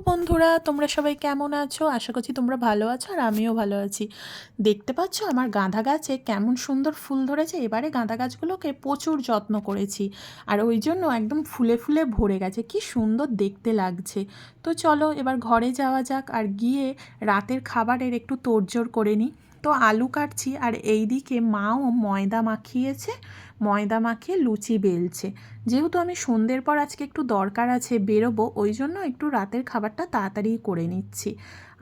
বন্ধুরা, তোমরা সবাই কেমন আছো? আশা করছি তোমরা ভালো আছো আর আমিও ভালো আছি। দেখতে পাচ্ছ আমার গাঁদা গাছে কেমন সুন্দর ফুল ধরেছে। এবারে গাঁদা গাছগুলোকে প্রচুর যত্ন করেছি আর ওই জন্য একদম ফুলে ফুলে ভরে গেছে, কি সুন্দর দেখতে লাগছে। তো চলো এবার ঘরে যাওয়া যাক আর গিয়ে রাতের খাবারের একটু তোড়জোড় করে নিই। তো আলু কাটছি আর এইদিকে মাও ময়দা মাখিয়েছে, ময়দা মাখিয়ে লুচি বেলছে। যেহেতু আমি সন্ধ্যের পর আজকে একটু দরকার আছে, বেরোবো, ওই জন্য একটু রাতের খাবারটা তাড়াতাড়ি করে নিচ্ছি।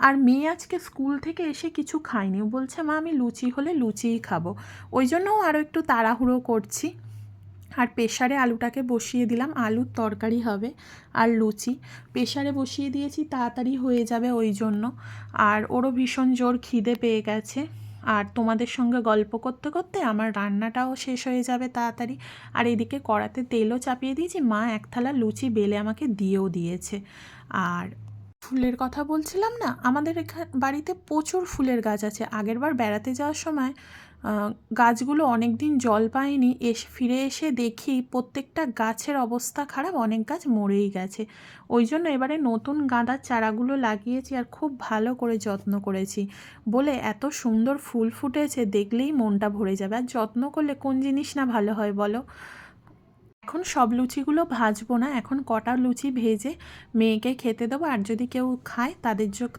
আর মেয়ে আজকে স্কুল থেকে এসে কিছু খায়নি, ও বলছে মা আমি লুচি হলে লুচিই খাবো, ওই জন্যও আরও একটু তাড়াহুড়ো করছি। আর প্রেশারে আলুটাকে বসিয়ে দিলাম, আলুর তরকারি হবে আর লুচি প্রেশারে বসিয়ে দিয়েছি, তাড়াতাড়ি হয়ে যাবে ওই জন্য। আর ওরও ভীষণ জোর খিদে পেয়ে গেছে। আর তোমাদের সঙ্গে গল্প করতে করতে আমার রান্নাটাও শেষ হয়ে যাবে তাড়াতাড়ি। আর এদিকে কড়াতে তেলও চাপিয়ে দিয়েছি, মা এক থালা লুচি বেলে আমাকে দিয়েও দিয়েছে। আর ফুলের কথা বলছিলাম না, আমাদের বাড়িতে প্রচুর ফুলের গাছ আছে। আগেরবার বেড়াতে যাওয়ার সময় গাছগুলো অনেক দিন জল পায়নি, ফিরে এসে দেখি প্রত্যেকটা গাছের অবস্থা খারাপ, অনেক গাছ মরেই গেছে। ওই জন্য এবারে নতুন গাঁদার চারাগুলো লাগিয়েছি আর খুব ভালো করে যত্ন করেছি বলে এত সুন্দর ফুল ফুটেছে, দেখলেই মনটা ভরে যাবে। আর যত্ন করলে কোন জিনিস না ভালো হয় বলো। এখন সব লুচিগুলো ভাজবো না, এখন কটা লুচি ভেজে মেয়েকে খেতে দেবো, আর যদি কেউ খায়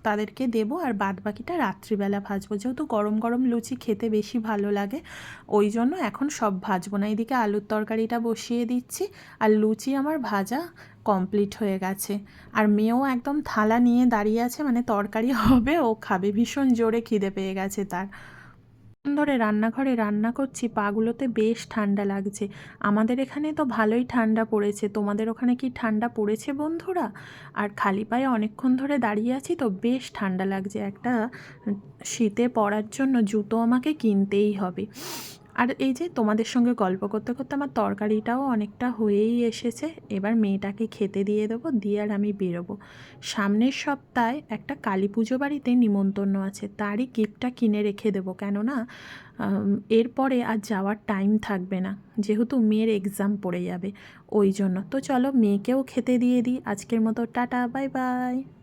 তাদেরকে দেবো, আর বাদ বাকিটা রাত্রিবেলা ভাজবো। যেহেতু গরম গরম লুচি খেতে বেশি ভালো লাগে, ওই জন্য এখন সব ভাজবো না। এদিকে আলুর তরকারিটা বসিয়ে দিচ্ছি আর লুচি আমার ভাজা কমপ্লিট হয়ে গেছে। আর মেয়েও একদম থালা নিয়ে দাঁড়িয়ে আছে, মানে তরকারি হবে ও খাবে, ভীষণ জোরে খিদে পেয়ে গেছে তার। ধরে রান্নাঘরে রান্না করছি, পাগুলোতে বেশ ঠান্ডা লাগছে। আমাদের এখানে তো ভালোই ঠান্ডা পড়েছে, তোমাদের ওখানে কি ঠান্ডা পড়েছে বন্ধুরা? আর খালি পায়ে অনেকক্ষণ ধরে দাঁড়িয়ে আছি তো বেশ ঠান্ডা লাগছে। একটা শীতে পরার জন্য জুতো আমাকে কিনতেই হবে। আর এই যে তোমাদের সঙ্গে গল্প করতে করতে আমার তরকারিটাও অনেকটা হয়েই এসেছে। এবার মেয়েটাকে খেতে দিয়ে দেবো, দিয়ে আর আমি বেরোবো। সামনের সপ্তাহে একটা কালী পুজো বাড়িতে নিমন্ত্রণ আছে, তারই গিফটটা কিনে রেখে দেবো, কেননা এরপরে আর যাওয়ার টাইম থাকবে না, যেহেতু মেয়ের এক্সাম পড়ে যাবে ওই জন্য। তো চলো মেয়েকেও খেতে দিয়ে দিই। আজকের মতো টাটা, বাই বাই।